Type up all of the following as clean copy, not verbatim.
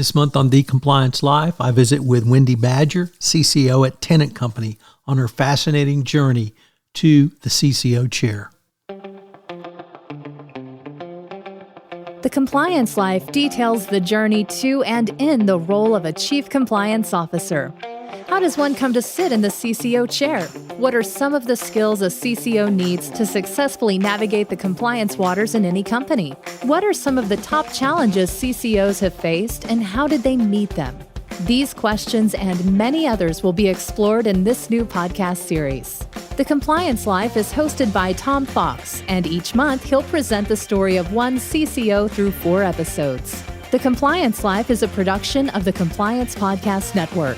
This month on The Compliance Life, I visit with Wendy Badger, CCO at Tennant Company, on her fascinating journey to the CCO chair. The Compliance Life details the journey to and in the role of a Chief Compliance Officer. How does one come to sit in the CCO chair? What are some of the skills a CCO needs to successfully navigate the compliance waters in any company? What are some of the top challenges CCOs have faced, and how did they meet them? These questions and many others will be explored in this new podcast series. The Compliance Life is hosted by Tom Fox, and each month he'll present the story of one CCO through 4 episodes. The Compliance Life is a production of the Compliance Podcast Network.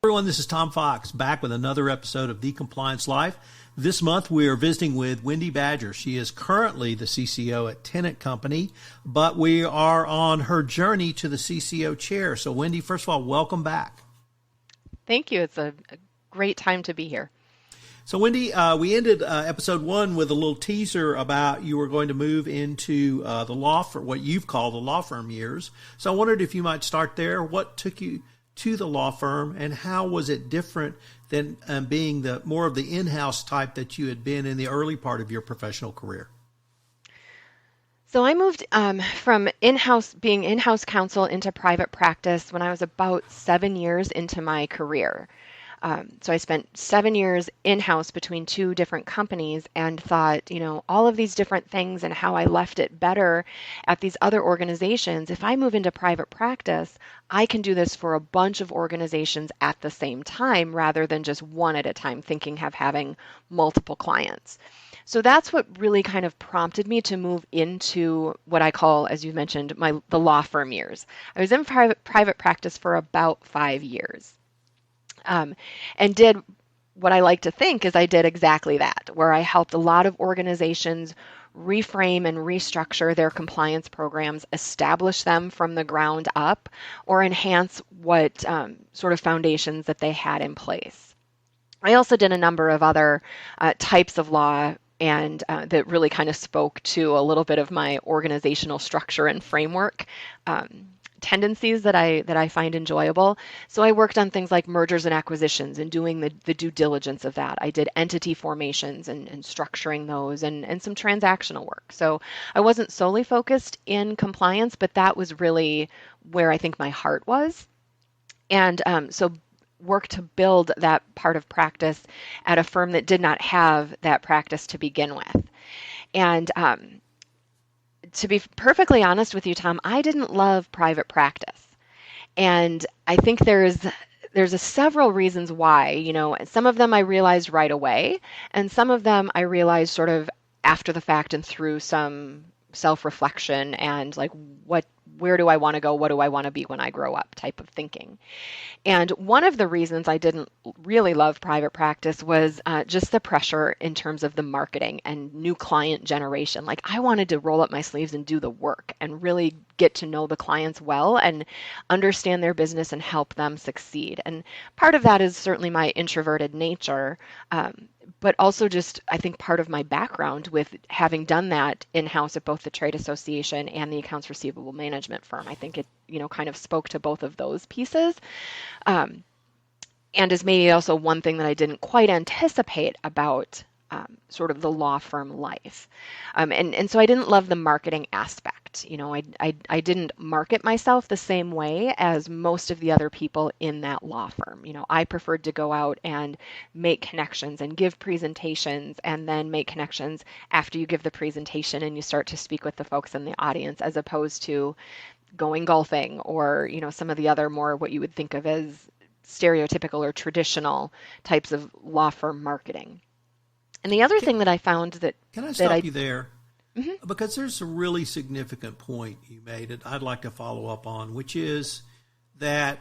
Everyone, this is Tom Fox, back with another episode of The Compliance Life. This month we are visiting with Wendy Badger. She is currently the CCO at Tennant Company, but we are on her journey to the CCO chair. So Wendy, first of all, welcome back. Thank you. It's a great time to be here. So Wendy, we ended episode 1 with a little teaser about you were going to move into the law firm, what you've called the law firm years. So I wondered if you might start there. What took you to the law firm, and how was it different than being the more of the in-house type that you had been in the early part of your professional career? So I moved from being in-house counsel into private practice when I was about 7 years into my career. So I spent 7 years in-house between 2 different companies and thought, all of these different things and how I left it better at these other organizations. If I move into private practice, I can do this for a bunch of organizations at the same time rather than just one at a time, thinking of having multiple clients. So that's what really kind of prompted me to move into what I call, as you mentioned, the law firm years. I was in private practice for about 5 years. And did what I like to think is I did exactly that, where I helped a lot of organizations reframe and restructure their compliance programs, establish them from the ground up, or enhance what sort of foundations that they had in place. I also did a number of other types of law and that really kind of spoke to a little bit of my organizational structure and framework tendencies that I find enjoyable. So I worked on things like mergers and acquisitions and doing the due diligence of that. I did entity formations and structuring those and some transactional work. So I wasn't solely focused in compliance, but that was really where I think my heart was. And so worked to build that part of practice at a firm that did not have that practice to begin with. And to be perfectly honest with you, Tom, I didn't love private practice. And I think there's several reasons why. Some of them I realized right away, and some of them I realized sort of after the fact and through some self-reflection and like where do I want to go? What do I want to be when I grow up type of thinking. And one of the reasons I didn't really love private practice was just the pressure in terms of the marketing and new client generation. Like I wanted to roll up my sleeves and do the work and really get to know the clients well and understand their business and help them succeed. And part of that is certainly my introverted nature, but also just, I think, part of my background with having done that in-house at both the trade association and the accounts receivable management firm. I think it, kind of spoke to both of those pieces. And is maybe also one thing that I didn't quite anticipate about sort of the law firm life. And so I didn't love the marketing aspect. I didn't market myself the same way as most of the other people in that law firm. I preferred to go out and make connections and give presentations and then make connections after you give the presentation and you start to speak with the folks in the audience, as opposed to going golfing or, some of the other more what you would think of as stereotypical or traditional types of law firm marketing. And the other thing that I found that... Can I stop you there? Mm-hmm. Because there's a really significant point you made that I'd like to follow up on, which is that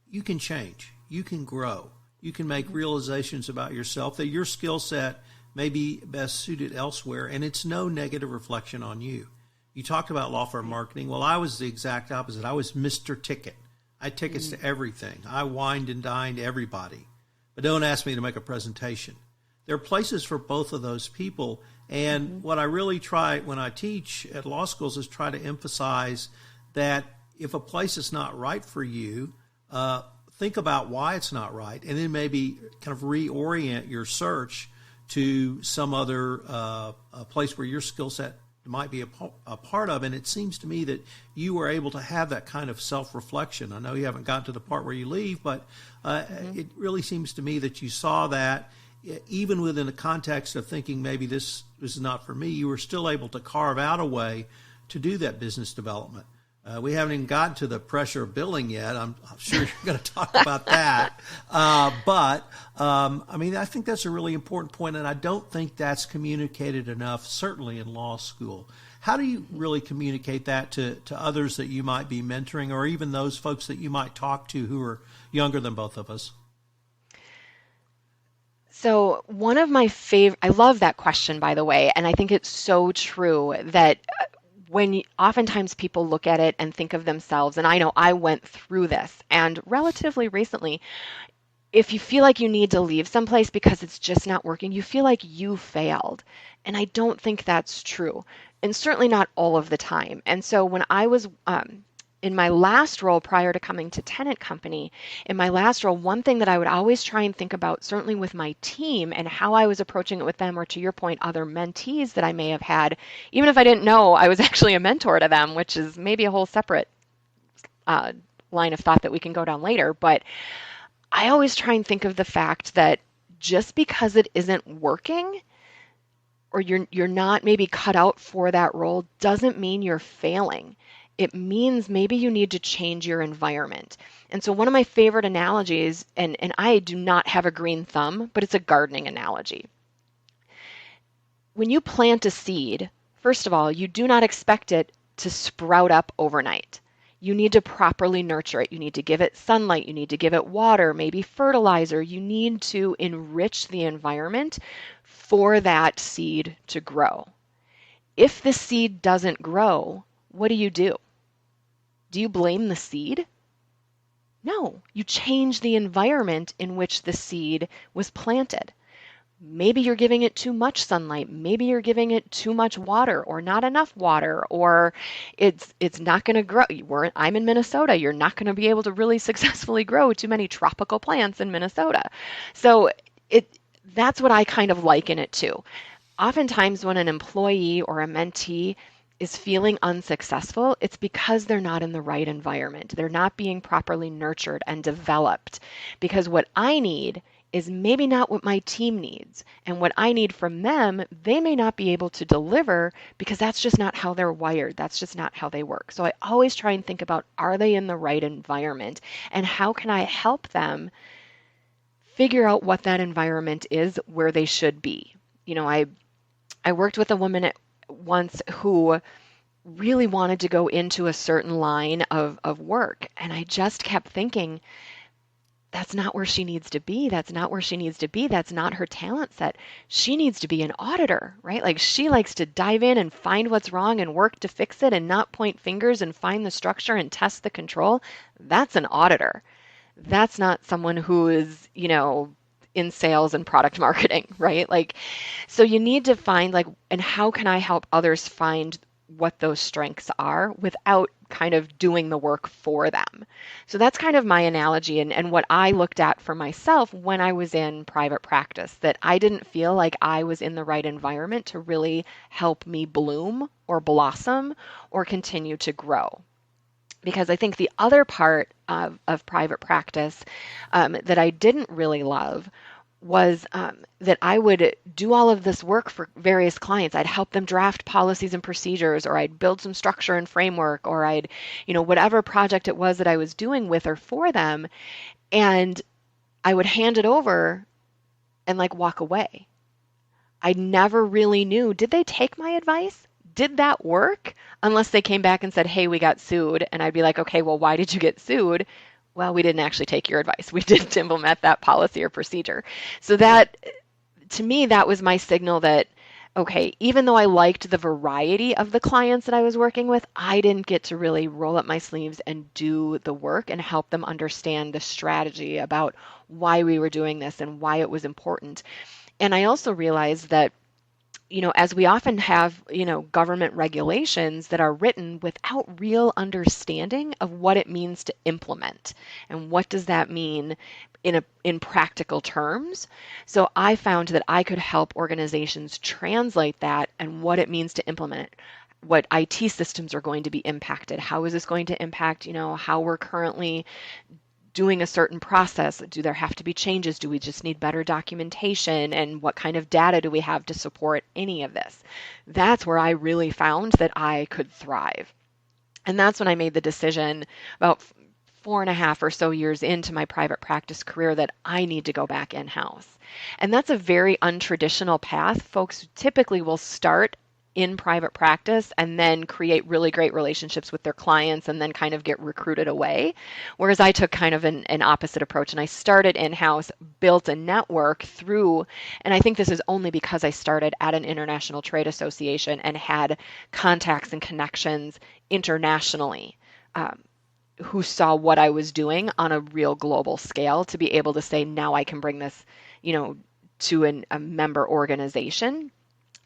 you can change, you can grow, you can make realizations about yourself that your skill set may be best suited elsewhere, and it's no negative reflection on you. You talked about law firm marketing. Well, I was the exact opposite. I was Mr. Ticket. I had tickets to everything. I wined and dined everybody. But don't ask me to make a presentation. There are places for both of those people, And what I really try when I teach at law schools is try to emphasize that if a place is not right for you, think about why it's not right, and then maybe kind of reorient your search to some other place where your skill set might be a part of. And it seems to me that you were able to have that kind of self-reflection. I know you haven't gotten to the part where you leave, but it really seems to me that you saw that even within the context of thinking maybe this is not for me, you were still able to carve out a way to do that business development. We haven't even gotten to the pressure of billing yet. I'm sure you're going to talk about that. But I mean, I think that's a really important point, and I don't think that's communicated enough, certainly in law school. How do you really communicate that to others that you might be mentoring, or even those folks that you might talk to who are younger than both of us? So one of my favorite, I love that question, by the way, and I think it's so true that oftentimes people look at it and think of themselves, and I know I went through this, and relatively recently, if you feel like you need to leave someplace because it's just not working, you feel like you failed. And I don't think that's true, and certainly not all of the time. And so when I was in my last role prior to coming to Tenant Company, in my last role, one thing that I would always try and think about, certainly with my team and how I was approaching it with them, or to your point, other mentees that I may have had, even if I didn't know I was actually a mentor to them, which is maybe a whole separate line of thought that we can go down later. But I always try and think of the fact that just because it isn't working, or you're not maybe cut out for that role, doesn't mean you're failing. It means maybe you need to change your environment. And so one of my favorite analogies, and I do not have a green thumb, but it's a gardening analogy. When you plant a seed, first of all, you do not expect it to sprout up overnight. You need to properly nurture it. You need to give it sunlight. You need to give it water, maybe fertilizer. You need to enrich the environment for that seed to grow. If the seed doesn't grow, what do? Do you blame the seed? No, you change the environment in which the seed was planted. Maybe you're giving it too much sunlight. Maybe you're giving it too much water, or not enough water, or it's not going to grow. I'm in Minnesota. You're not going to be able to really successfully grow too many tropical plants in Minnesota. So that's what I kind of liken it to. Oftentimes when an employee or a mentee is feeling unsuccessful, it's because they're not in the right environment. They're not being properly nurtured and developed. Because what I need is maybe not what my team needs. And what I need from them, they may not be able to deliver, because that's just not how they're wired. That's just not how they work. So I always try and think about, are they in the right environment? And how can I help them figure out what that environment is where they should be? You know, I worked with a woman once who really wanted to go into a certain line of work. And I just kept thinking, that's not where she needs to be. That's not where she needs to be. That's not her talent set. She needs to be an auditor, right? Like, she likes to dive in and find what's wrong and work to fix it, and not point fingers and find the structure and test the control. That's an auditor. That's not someone who is, in sales and product marketing, right? Like, so you need to find, and how can I help others find what those strengths are without kind of doing the work for them? So that's kind of my analogy, and what I looked at for myself when I was in private practice, that I didn't feel like I was in the right environment to really help me bloom or blossom or continue to grow. Because I think the other part of private practice that I didn't really love was that I would do all of this work for various clients. I'd help them draft policies and procedures, or I'd build some structure and framework, or I'd, whatever project it was that I was doing with or for them, and I would hand it over and walk away. I never really knew, did they take my advice? Did that work? Unless they came back and said, hey, we got sued. And I'd be like, okay, well, why did you get sued? Well, we didn't actually take your advice. We didn't implement that policy or procedure. So that, to me, that was my signal that, okay, even though I liked the variety of the clients that I was working with, I didn't get to really roll up my sleeves and do the work and help them understand the strategy about why we were doing this and why it was important. And I also realized that as we often have, government regulations that are written without real understanding of what it means to implement and what does that mean in practical terms. So I found that I could help organizations translate that and what it means to implement it. What IT systems are going to be impacted? How is this going to impact, how we're currently doing a certain process? Do there have to be changes? Do we just need better documentation? And what kind of data do we have to support any of this? That's where I really found that I could thrive. And that's when I made the decision about 4.5 or so years into my private practice career that I need to go back in-house. And that's a very untraditional path. Folks typically will start in private practice and then create really great relationships with their clients and then kind of get recruited away. Whereas I took kind of an opposite approach, and I started in-house, built a network through, and I think this is only because I started at an international trade association and had contacts and connections internationally, who saw what I was doing on a real global scale to be able to say, now I can bring this, to a member organization.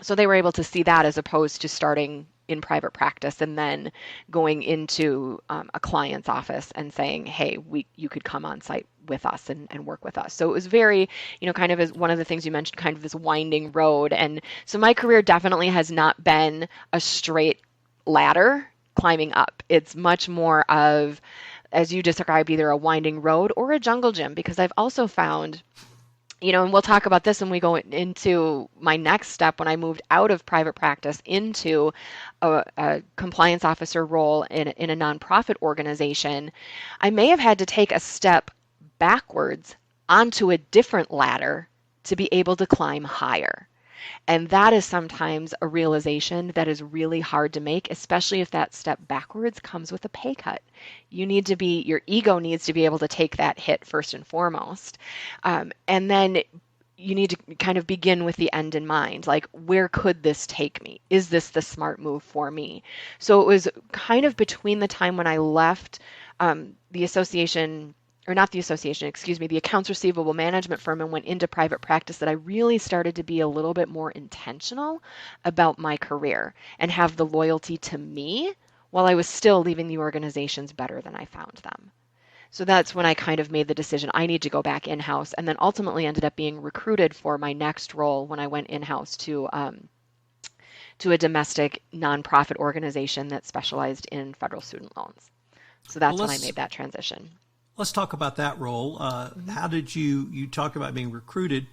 So they were able to see that as opposed to starting in private practice and then going into a client's office and saying, hey, you could come on site with us and work with us. So it was very, kind of as one of the things you mentioned, kind of this winding road. And so my career definitely has not been a straight ladder climbing up. It's much more of, as you described, either a winding road or a jungle gym, because I've also found, and we'll talk about this when we go into my next step when I moved out of private practice into a compliance officer role in a nonprofit organization. I may have had to take a step backwards onto a different ladder to be able to climb higher. And that is sometimes a realization that is really hard to make, especially if that step backwards comes with a pay cut. Your ego needs to be able to take that hit first and foremost. And then you need to kind of begin with the end in mind. Like, where could this take me? Is this the smart move for me? So it was kind of between the time when I left the association, or not the association, excuse me, the accounts receivable management firm, and went into private practice, that I really started to be a little bit more intentional about my career and have the loyalty to me while I was still leaving the organizations better than I found them. So that's when I kind of made the decision I need to go back in-house, and then ultimately ended up being recruited for my next role when I went in-house to a domestic nonprofit organization that specialized in federal student loans. So that's when I made that transition. Let's talk about that role. How did you talk about being recruited?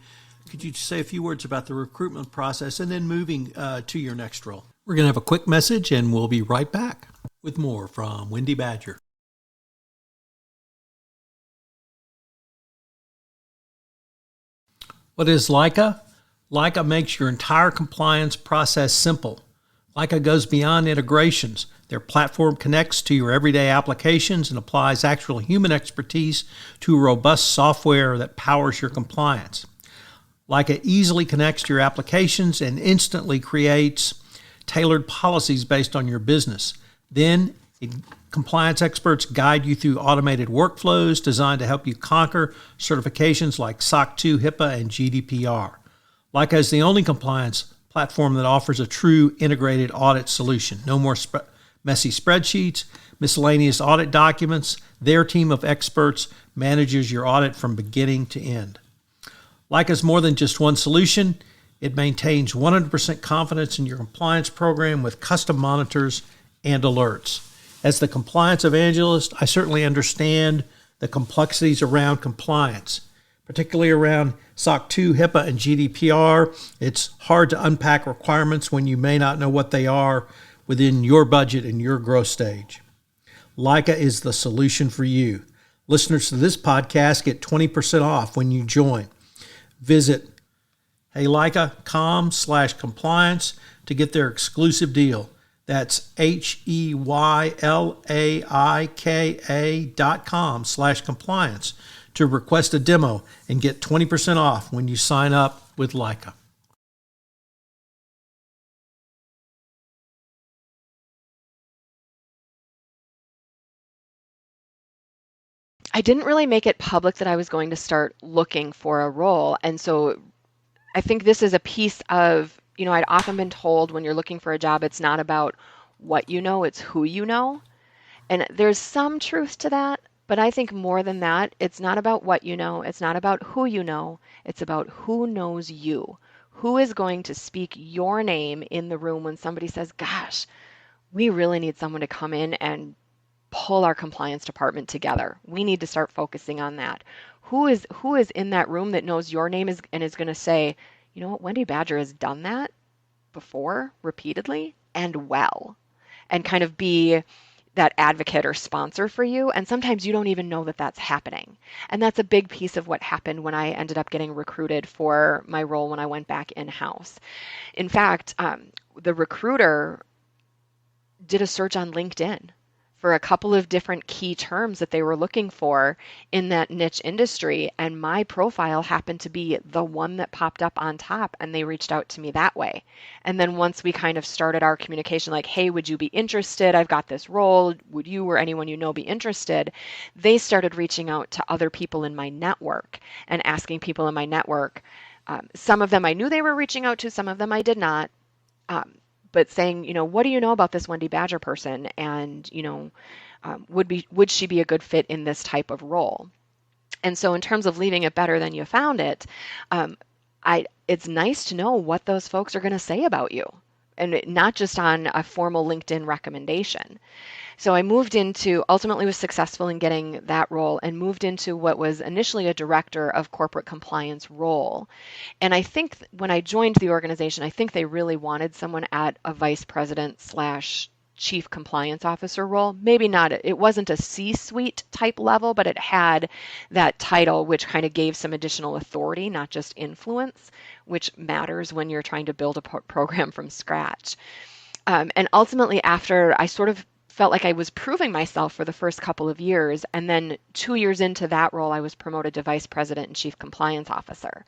Could you say a few words about the recruitment process and then moving to your next role? We're going to have a quick message and we'll be right back with more from Wendy Badger. What is Leica? Leica makes your entire compliance process simple. Leica goes beyond integrations. Their platform connects to your everyday applications and applies actual human expertise to robust software that powers your compliance. Leica easily connects to your applications and instantly creates tailored policies based on your business. Then, compliance experts guide you through automated workflows designed to help you conquer certifications like SOC 2, HIPAA, and GDPR. Leica is the only compliance platform that offers a true integrated audit solution. No more messy spreadsheets, miscellaneous audit documents. Their team of experts manages your audit from beginning to end. Leica is more than just one solution. It maintains 100% confidence in your compliance program with custom monitors and alerts. As the compliance evangelist, I certainly understand the complexities around compliance, particularly around SOC 2, HIPAA, and GDPR. It's hard to unpack requirements when you may not know what they are within your budget and your growth stage. Leica is the solution for you. Listeners to this podcast get 20% off when you join. Visit heyleica.com/compliance to get their exclusive deal. That's HEYLAIKA.com/compliance to request a demo and get 20% off when you sign up with Leica. I didn't really make it public that I was going to start looking for a role. And so I think this is a piece of I'd often been told when you're looking for a job, it's not about what you know, it's who you know. And there's some truth to that, but I think more than that, it's not about what you know, it's not about who you know, it's about who knows you. Who is going to speak your name in the room when somebody says, gosh, we really need someone to come in and pull our compliance department together. We need to start focusing on that. Who is in that room that knows your name and is going to say, you know what, Wendy Badger has done that before repeatedly and well, and kind of be that advocate or sponsor for you. And sometimes you don't even know that that's happening. And that's a big piece of what happened when I ended up getting recruited for my role when I went back in-house. In fact, the recruiter did a search on LinkedIn for a couple of different key terms that they were looking for in that niche industry. And my profile happened to be the one that popped up on top, and they reached out to me that way. And then once we kind of started our communication, like, hey, would you be interested? I've got this role. Would you or anyone you know be interested? They started reaching out to other people in my network and asking people in my network. Some of them I knew they were reaching out to, some of them I did not. But saying, what do you know about this Wendy Badger person? And, would she be a good fit in this type of role? And so in terms of leaving it better than you found it, it's nice to know what those folks are going to say about you, and not just on a formal LinkedIn recommendation. So I ultimately was successful in getting that role and moved into what was initially a director of corporate compliance role. And I think when I joined the organization, I think they really wanted someone at a vice president / chief compliance officer role. Maybe not, it wasn't a C-suite type level, but it had that title, which kind of gave some additional authority, not just influence, which matters when you're trying to build a program from scratch. And ultimately, after I sort of felt like I was proving myself for the first couple of years, and then 2 years into that role, I was promoted to vice president and chief compliance officer.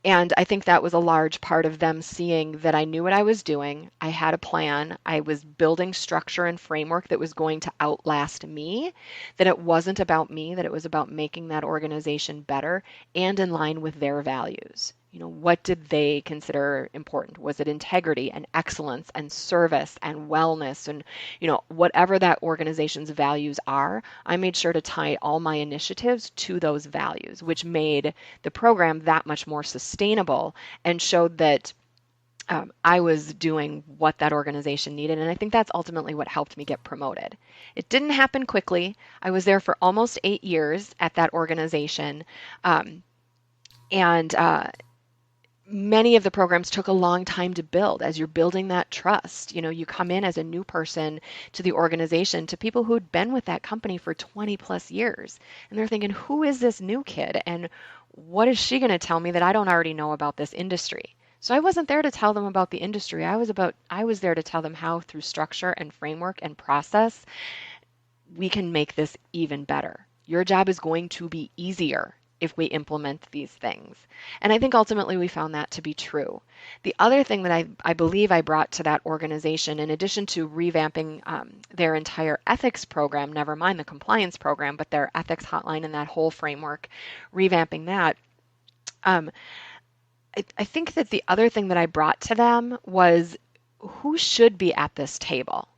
And I think that was a large part of them seeing that I knew what I was doing. I had a plan. I was building structure and framework that was going to outlast me, that it wasn't about me, that it was about making that organization better and in line with their values. What did they consider important? Was it integrity and excellence and service and wellness and, whatever that organization's values are? I made sure to tie all my initiatives to those values, which made the program that much more sustainable and showed that I was doing what that organization needed. And I think that's ultimately what helped me get promoted. It didn't happen quickly. I was there for almost 8 years at that organization. Many of the programs took a long time to build as you're building that trust. You come in as a new person to the organization, to people who had been with that company for 20 plus years. And they're thinking, who is this new kid? And what is she going to tell me that I don't already know about this industry? So I wasn't there to tell them about the industry. I was there to tell them how, through structure and framework and process, we can make this even better. Your job is going to be easier if we implement these things. And I think ultimately we found that to be true. The other thing that I believe I brought to that organization, in addition to revamping their entire ethics program, never mind the compliance program, but their ethics hotline and that whole framework, revamping that, I think that the other thing that I brought to them was who should be at this table.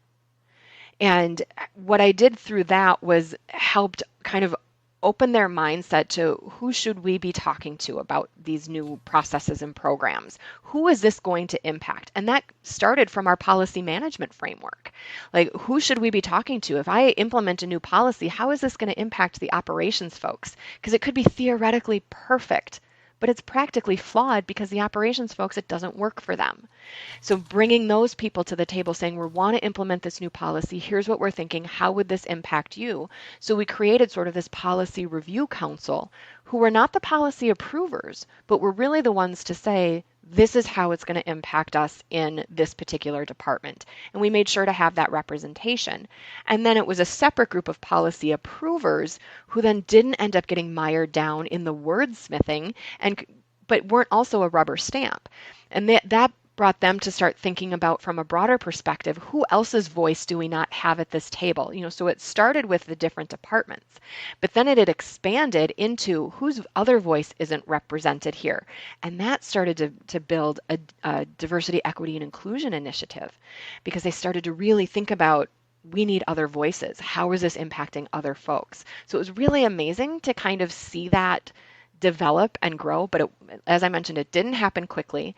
And what I did through that was helped kind of open their mindset to who should we be talking to about these new processes and programs? Who is this going to impact? And that started from our policy management framework. Like, who should we be talking to? If I implement a new policy, how is this going to impact the operations folks? Because it could be theoretically perfect, but it's practically flawed because the operations folks, it doesn't work for them. So bringing those people to the table saying, we want to implement this new policy. Here's what we're thinking. How would this impact you? So we created sort of this policy review council who were not the policy approvers, but were really the ones to say, this is how it's going to impact us in this particular department. And we made sure to have that representation. And then it was a separate group of policy approvers who then didn't end up getting mired down in the wordsmithing, but weren't also a rubber stamp. And that brought them to start thinking about, from a broader perspective, who else's voice do we not have at this table? So it started with the different departments, but then it had expanded into whose other voice isn't represented here. And that started to build a diversity, equity, and inclusion initiative, because they started to really think about, we need other voices. How is this impacting other folks? So it was really amazing to kind of see that develop and grow. But as I mentioned, it didn't happen quickly.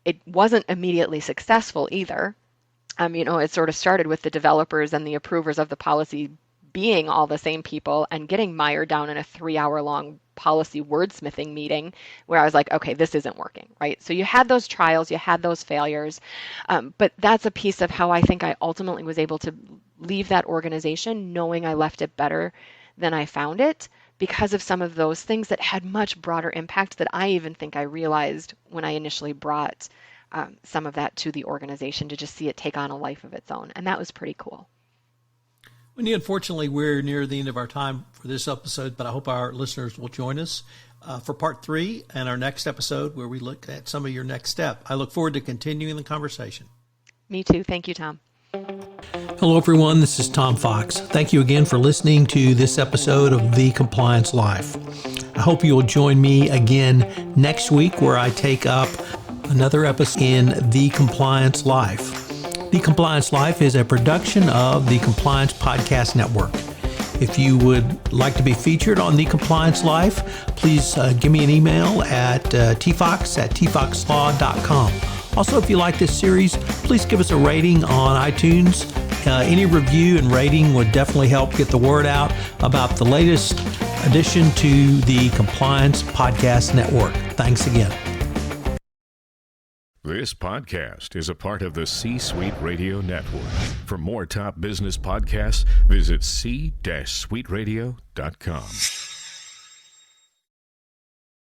It wasn't immediately successful either. It sort of started with the developers and the approvers of the policy being all the same people and getting mired down in a 3-hour-long policy wordsmithing meeting where I was like, okay, this isn't working, right? So you had those trials, you had those failures, but that's a piece of how I think I ultimately was able to leave that organization knowing I left it better than I found it, because of some of those things that had much broader impact that I even think I realized when I initially brought some of that to the organization, to just see it take on a life of its own. And that was pretty cool. Wendy, unfortunately, we're near the end of our time for this episode, but I hope our listeners will join us for part 3 and our next episode, where we look at some of your next step. I look forward to continuing the conversation. Me too. Thank you, Tom. Hello, everyone. This is Tom Fox. Thank you again for listening to this episode of The Compliance Life. I hope you'll join me again next week, where I take up another episode in The Compliance Life. The Compliance Life is a production of the Compliance Podcast Network. If you would like to be featured on The Compliance Life, please give me an email at tfox@tfoxlaw.com. Also, if you like this series, please give us a rating on iTunes. Any review and rating would definitely help get the word out about the latest addition to the Compliance Podcast Network. Thanks again. This podcast is a part of the C-Suite Radio Network. For more top business podcasts, visit c-suiteradio.com.